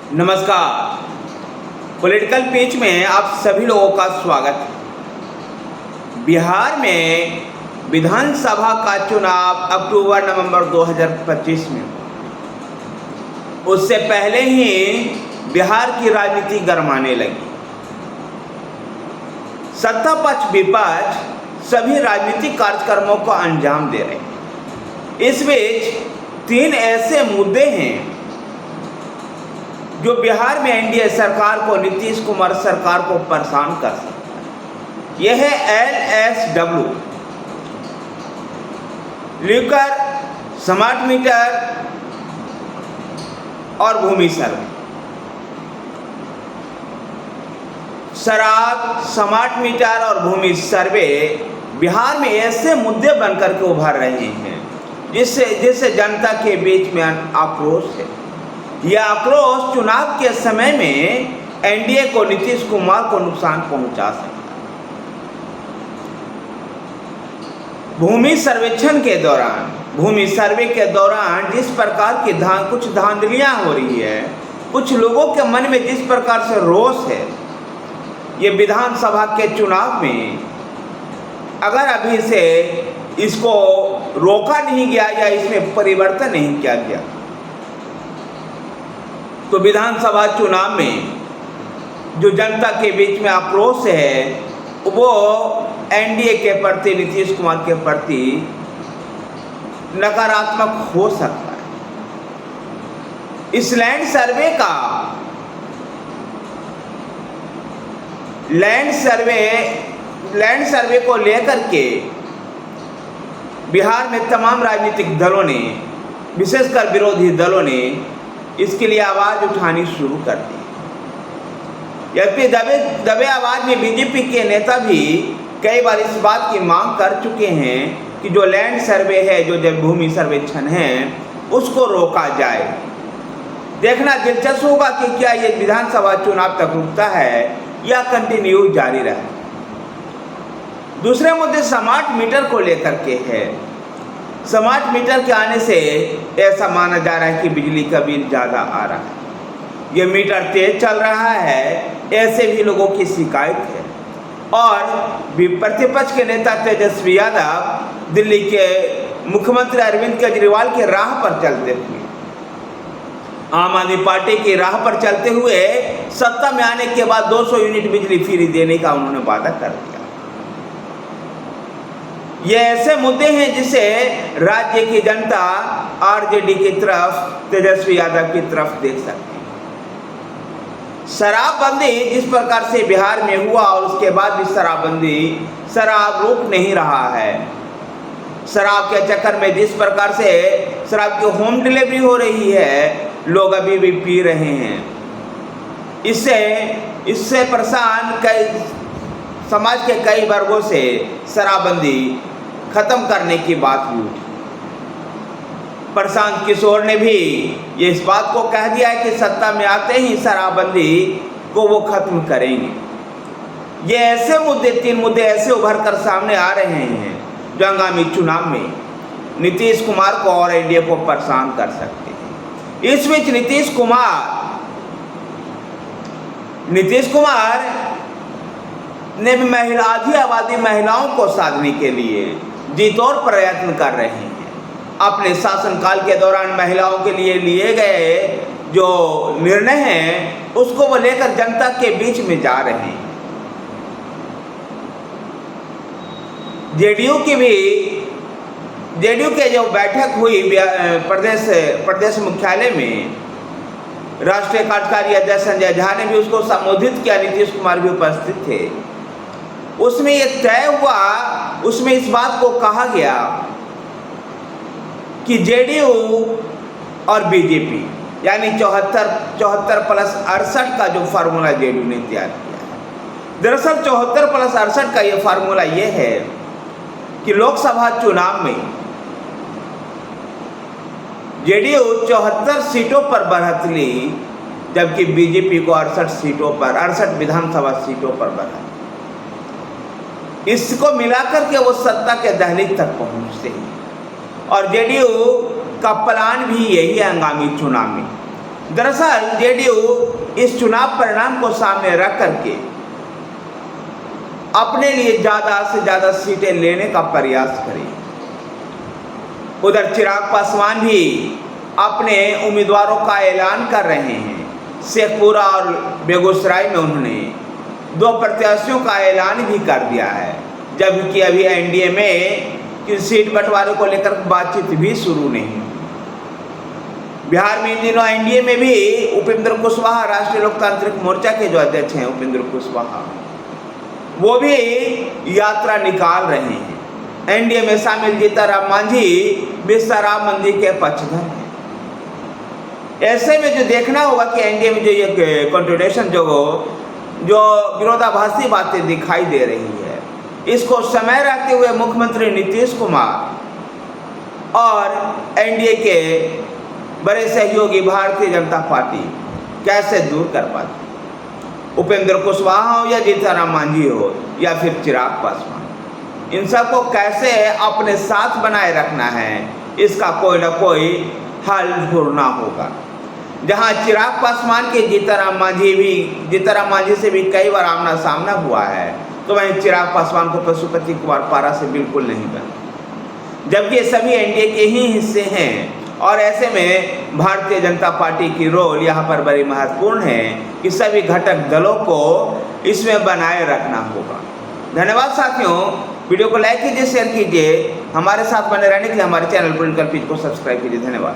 नमस्कार। Political page में आप सभी लोगों का स्वागत है। बिहार में विधानसभा का चुनाव अक्टूबर-नवंबर 2025 में, उससे पहले ही बिहार की राजनीति गरमाने लगी। सत्ता पक्ष विपक्ष सभी राजनीतिक कार्यक्रमों को अंजाम दे रहे हैं। इस बीच 3 ऐसे मुद्दे हैं जो बिहार में एनडीए सरकार को, नीतीश कुमार सरकार को परेशान कर सकता है। यह है LSW, लिकर, स्मार्ट मीटर और भूमि सर्वे। शराब, स्मार्ट मीटर और भूमि सर्वे बिहार में ऐसे मुद्दे बनकर के उभर रहे हैं जिससे जनता के बीच में आक्रोश है। यह आक्रोश चुनाव के समय में एनडीए को, नीतीश कुमार को नुकसान पहुंचा सकता है। भूमि सर्वेक्षण के दौरान, भूमि सर्वे के दौरान जिस प्रकार की कुछ धांधलियां हो रही है, कुछ लोगों के मन में जिस प्रकार से रोष है, ये विधानसभा के चुनाव में अगर अभी से इसको रोका नहीं गया या इसमें परिवर्तन नहीं किया गया तो विधानसभा चुनाव में जो जनता के बीच में आक्रोश है वो एनडीए के प्रति, नीतीश कुमार के प्रति नकारात्मक हो सकता है। इस लैंड सर्वे को लेकर के बिहार में तमाम राजनीतिक दलों ने, विशेषकर विरोधी दलों ने इसके लिए आवाज उठानी शुरू कर दी। यद्यपि दबे आवाज में बीजेपी के नेता भी कई बार इस बात की मांग कर चुके हैं कि जो लैंड सर्वे है, जो भूमि सर्वेक्षण है, उसको रोका जाए। देखना दिलचस्प होगा कि क्या ये विधानसभा चुनाव तक रुकता है या कंटिन्यू जारी रहे। दूसरे मुद्दे स्मार्ट मीटर को लेकर के है। स्मार्ट मीटर के आने से ऐसा माना जा रहा है कि बिजली का बिल ज़्यादा आ रहा है। ये मीटर तेज चल रहा है, ऐसे भी लोगों की शिकायत है। और प्रतिपक्ष के नेता तेजस्वी यादव दिल्ली के मुख्यमंत्री अरविंद केजरीवाल के राह पर चलते हुए, आम आदमी पार्टी की राह पर चलते हुए सत्ता में आने के बाद 200 यूनिट बिजली फ्री देने का उन्होंने वादा कर दिया। ये ऐसे मुद्दे हैं जिसे राज्य की जनता आरजेडी की तरफ, तेजस्वी यादव की तरफ देख सकती है। शराबबंदी जिस प्रकार से बिहार में हुआ और उसके बाद भी शराब रुक नहीं रहा है। शराब के चक्कर में जिस प्रकार से शराब की होम डिलीवरी हो रही है, लोग अभी भी पी रहे हैं। इससे परेशान समाज के कई वर्गों से शराबबंदी खत्म करने की बात भी उठी। प्रशांत किशोर ने भी ये इस बात को कह दिया है कि सत्ता में आते ही शराबबंदी को वो खत्म करेंगे। ये ऐसे मुद्दे, 3 मुद्दे ऐसे उभर कर सामने आ रहे हैं जो आगामी चुनाव में नीतीश कुमार को और एनडीए को परेशान कर सकते हैं। इस बीच नीतीश कुमार ने भी आधी आबादी महिलाओं को साधने के लिए जी तौर प्रयत्न कर रहे हैं। अपने शासनकाल के दौरान महिलाओं के लिए लिए गए जो निर्णय हैं उसको वो लेकर जनता के बीच में जा रहे हैं। जेडीयू के जो बैठक हुई प्रदेश मुख्यालय में, राष्ट्रीय कार्यकारी अध्यक्ष संजय झा ने भी उसको संबोधित किया, नीतीश कुमार भी उपस्थित थे। उसमें ये तय हुआ, उसमें इस बात को कहा गया कि जेडीयू और बीजेपी यानी 74 प्लस 68 का जो फार्मूला जेडीयू ने तैयार किया है। दरअसल 74 प्लस 68 का ये फार्मूला ये है कि लोकसभा चुनाव में जेडीयू 74 सीटों पर बढ़त ली, जबकि बीजेपी को 68 विधानसभा सीटों पर बढ़त। इसको मिलाकर के वो सत्ता के दहलीज तक पहुंचते हैं। और जेडीयू का प्लान भी यही है आगामी चुनाव में दरअसल जेडीयू इस चुनाव परिणाम को सामने रख करके अपने लिए ज्यादा से ज्यादा सीटें लेने का प्रयास करे। उधर चिराग पासवान भी अपने उम्मीदवारों का ऐलान कर रहे हैं। शेखपुरा और बेगूसराय में उन्होंने 2 प्रत्याशियों का ऐलान भी कर दिया है, जबकि अभी एनडीए में कि सीट बंटवारे को लेकर बातचीत भी शुरू नहीं। बिहार में इन दिनों एनडीए में भी उपेंद्र कुशवाहा, राष्ट्रीय लोकतांत्रिक मोर्चा के जो अध्यक्ष हैं उपेंद्र कुशवाहा, वो भी यात्रा निकाल रहे हैं। एनडीए में शामिल जीतनराम मांझी विश्वराम मंदिर के पक्षधर हैं। ऐसे में जो देखना होगा कि एनडीए में जो ये कॉन्ट्रडिक्शन जो विरोधाभासी बातें दिखाई दे रही है, इसको समय रहते हुए मुख्यमंत्री नीतीश कुमार और एनडीए के बड़े सहयोगी भारतीय जनता पार्टी कैसे दूर कर पाती। उपेंद्र कुशवाहा हो या जीतनराम मांझी हो या फिर चिराग पासवान, इन सबको कैसे अपने साथ बनाए रखना है, इसका कोई ना कोई हल ढूंढना होगा। जहां चिराग पासवान के जीतनराम मांझी से भी कई बार आमना सामना हुआ है, तो वहीं चिराग पासवान को पशुपति कुमार पारा से बिल्कुल नहीं बना, जबकि ये सभी एनडीए के ही हिस्से हैं। और ऐसे में भारतीय जनता पार्टी की रोल यहाँ पर बड़ी महत्वपूर्ण है कि सभी घटक दलों को इसमें बनाए रखना होगा। धन्यवाद साथियों, वीडियो को लाइक कीजिए, शेयर कीजिए, हमारे साथ बने रहने के लिए हमारे चैनल पॉलिटिकल पेज को सब्सक्राइब कीजिए। धन्यवाद।